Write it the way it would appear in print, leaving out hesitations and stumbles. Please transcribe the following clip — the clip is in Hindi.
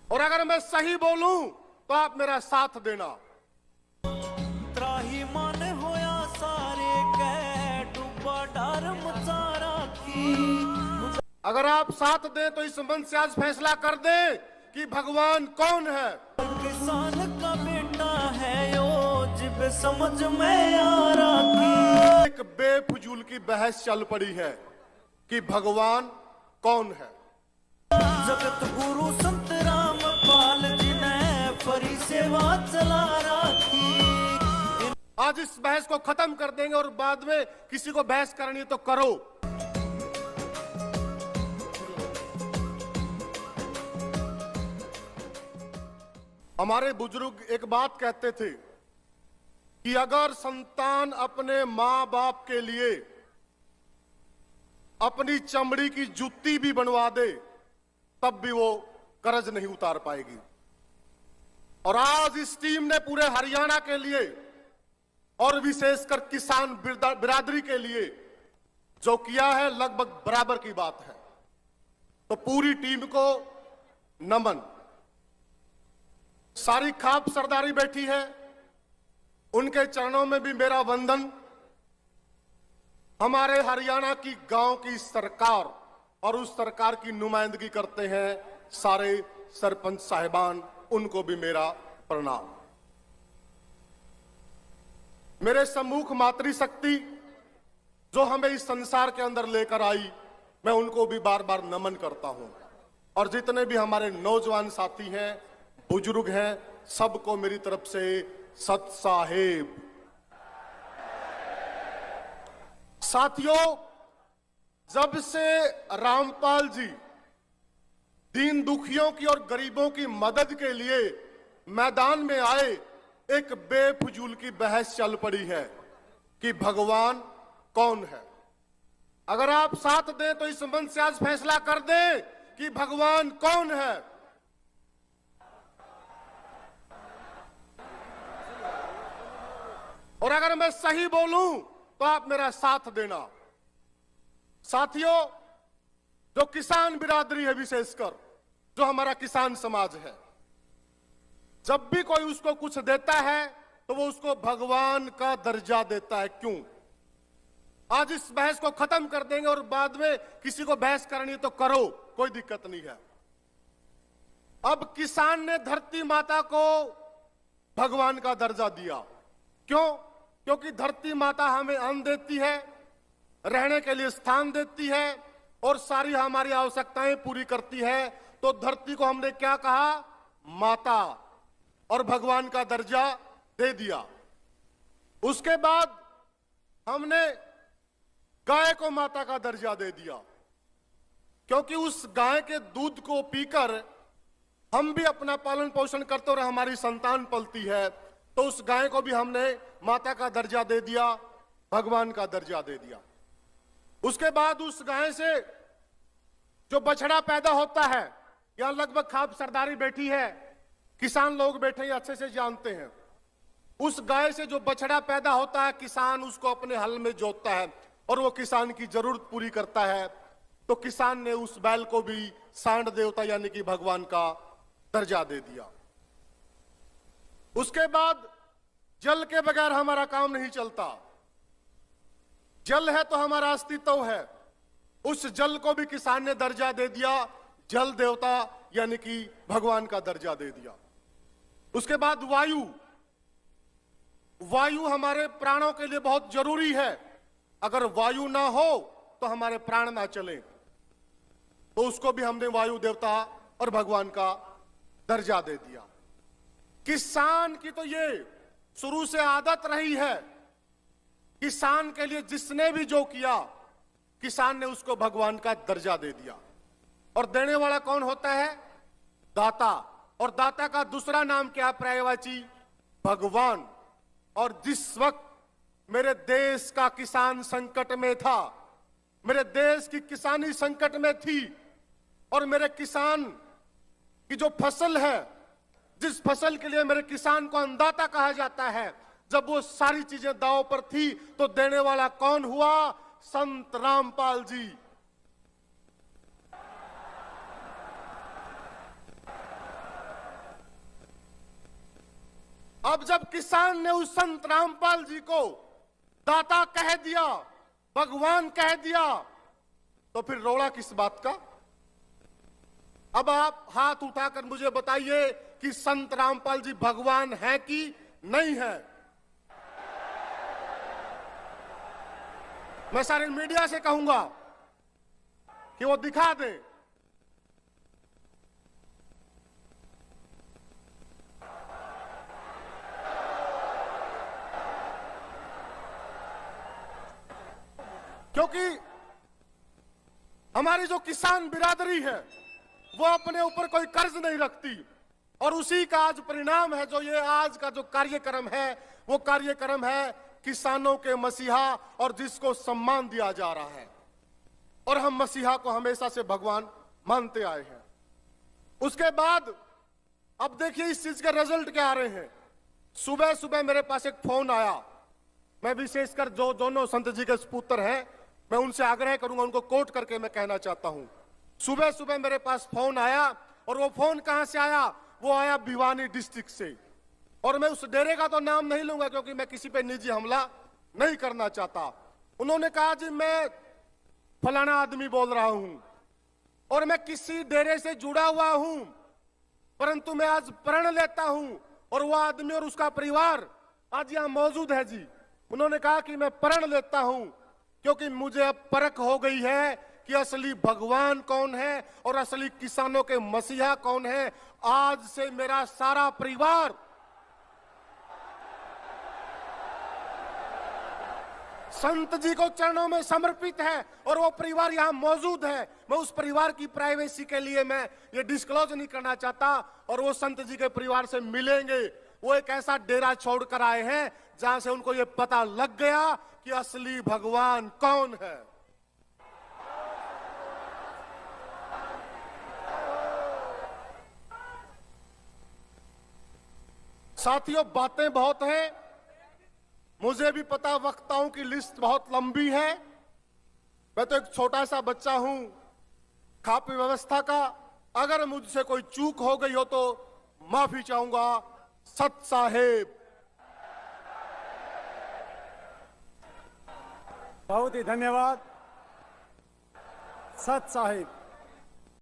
और अगर मैं सही बोलूं तो आप मेरा साथ देना। त्राही मन होया सारे कह डूबा डर मचा राखी। अगर आप साथ दें तो इस मंच से आज फैसला कर दें कि भगवान कौन है। किसान का बेटा है यो जिब समझ में आ राखी। एक बेफजूल की बहस चल पड़ी है कि भगवान कौन है। जगत गुरु संत रामपाल जी ने परी सेवा चला राखी। आज इस बहस को खत्म कर देंगे और बाद में किसी को बहस करनी है तो करो। हमारे बुजुर्ग एक बात कहते थे कि अगर संतान अपने मां बाप के लिए अपनी चमड़ी की जूती भी बनवा दे तब भी वो कर्ज नहीं उतार पाएगी। और आज इस टीम ने पूरे हरियाणा के लिए और विशेषकर किसान बिरादरी के लिए जो किया है लगभग बराबर की बात है। तो पूरी टीम को नमन। सारी खाप सरदारी बैठी है, उनके चरणों में भी मेरा वंदन। हमारे हरियाणा की गांव की सरकार और उस सरकार की नुमाइंदगी करते हैं सारे सरपंच साहिबान, उनको भी मेरा प्रणाम। मेरे सम्मुख मातृशक्ति जो हमें इस संसार के अंदर लेकर आई, मैं उनको भी बार बार नमन करता हूं। और जितने भी हमारे नौजवान साथी हैं, बुजुर्ग हैं, सबको मेरी तरफ से सत साहेब। साथियों, जब से रामपाल जी दीन दुखियों की और गरीबों की मदद के लिए मैदान में आए, एक बेफजूल की बहस चल पड़ी है कि भगवान कौन है। अगर आप साथ दें तो इस मंच से आज फैसला कर दें कि भगवान कौन है। और अगर मैं सही बोलूं तो आप मेरा साथ देना। साथियों, जो किसान बिरादरी है, विशेषकर जो हमारा किसान समाज है, जब भी कोई उसको कुछ देता है तो वो उसको भगवान का दर्जा देता है। क्यों? आज इस बहस को खत्म कर देंगे और बाद में किसी को बहस करनी है तो करो, कोई दिक्कत नहीं है। अब किसान ने धरती माता को भगवान का दर्जा दिया। क्यों? क्योंकि धरती माता हमें अन्न देती है, रहने के लिए स्थान देती है और सारी हमारी आवश्यकताएं पूरी करती है। तो धरती को हमने क्या कहा? माता, और भगवान का दर्जा दे दिया। उसके बाद हमने गाय को माता का दर्जा दे दिया, क्योंकि उस गाय के दूध को पीकर हम भी अपना पालन पोषण करते और हमारी संतान पलती है। तो उस गाय को भी हमने माता का दर्जा दे दिया, भगवान का दर्जा दे दिया। उसके बाद उस गाय से जो बछड़ा पैदा होता है, यहां लगभग खाप सरदारी बैठी है, किसान लोग बैठे हैं, अच्छे से जानते हैं। उस गाय से जो बछड़ा पैदा होता है, किसान उसको अपने हल में जोतता है और वो किसान की जरूरत पूरी करता है। तो किसान ने उस बैल को भी सांड देवता यानी कि भगवान का दर्जा दे दिया। उसके बाद जल के बगैर हमारा काम नहीं चलता। जल है तो हमारा अस्तित्व है। उस जल को भी किसान ने दर्जा दे दिया, जल देवता यानी कि भगवान का दर्जा दे दिया। उसके बाद वायु। वायु हमारे प्राणों के लिए बहुत जरूरी है। अगर वायु ना हो तो हमारे प्राण ना चले, तो उसको भी हमने वायु देवता और भगवान का दर्जा दे दिया। किसान की तो ये शुरू से आदत रही है, किसान के लिए जिसने भी जो किया, किसान ने उसको भगवान का दर्जा दे दिया। और देने वाला कौन होता है? दाता। और दाता का दूसरा नाम क्या? पर्यायवाची भगवान। और जिस वक्त मेरे देश का किसान संकट में था, मेरे देश की किसानी संकट में थी, और मेरे किसान की जो फसल है, जिस फसल के लिए मेरे किसान को अन्नदाता कहा जाता है, जब वो सारी चीजें दांव पर थी, तो देने वाला कौन हुआ? संत रामपाल जी। अब जब किसान ने उस संत रामपाल जी को दाता कह दिया, भगवान कह दिया, तो फिर रोड़ा किस बात का? अब आप हाथ उठाकर मुझे बताइए कि संत रामपाल जी भगवान है कि नहीं है? मैं सारे मीडिया से कहूंगा कि वो दिखा दें। क्योंकि हमारी जो किसान बिरादरी है वो अपने ऊपर कोई कर्ज नहीं रखती, और उसी का आज परिणाम है जो ये आज का जो कार्यक्रम है, वो कार्यक्रम है किसानों के मसीहा, और जिसको सम्मान दिया जा रहा है। और हम मसीहा को हमेशा से भगवान मानते आए हैं। उसके बाद अब देखिए इस चीज के रिजल्ट क्या आ रहे हैं। सुबह सुबह मेरे पास एक फोन आया, मैं विशेषकर जो दोनों संत जी के पुत्र हैं, मैं उनसे आग्रह करूंगा, उनको कोट करके मैं कहना चाहता हूं। सुबह सुबह मेरे पास फोन आया, और वो फोन कहां से आया? वो आया भिवानी डिस्ट्रिक्ट से। और मैं उस डेरे का तो नाम नहीं लूंगा क्योंकि मैं किसी पे निजी हमला नहीं करना चाहता। उन्होंने कहा जी मैं फलाना आदमी बोल रहा हूं, और मैं किसी डेरे से जुड़ा हुआ हूं, परंतु मैं आज प्रण लेता हूं, और वह आदमी और उसका परिवार आज यहां मौजूद है जी। उन्होंने कहा कि मैं प्रण लेता हूं क्योंकि मुझे अब परख हो गई है कि असली भगवान कौन है और असली किसानों के मसीहा कौन है। आज से मेरा सारा परिवार संत जी को चरणों में समर्पित है, और वो परिवार यहां मौजूद है। मैं उस परिवार की प्राइवेसी के लिए मैं ये डिस्क्लोज नहीं करना चाहता, और वो संत जी के परिवार से मिलेंगे। वो एक ऐसा डेरा छोड़कर आए हैं जहां से उनको ये पता लग गया कि असली भगवान कौन है। साथियों, बातें बहुत हैं, मुझे भी पता वक्ताओं की लिस्ट बहुत लंबी है। मैं तो एक छोटा सा बच्चा हूं खापी व्यवस्था का। अगर मुझसे कोई चूक हो गई हो तो माफी चाहूंगा। सत साहेब। बहुत ही धन्यवाद सत साहिब।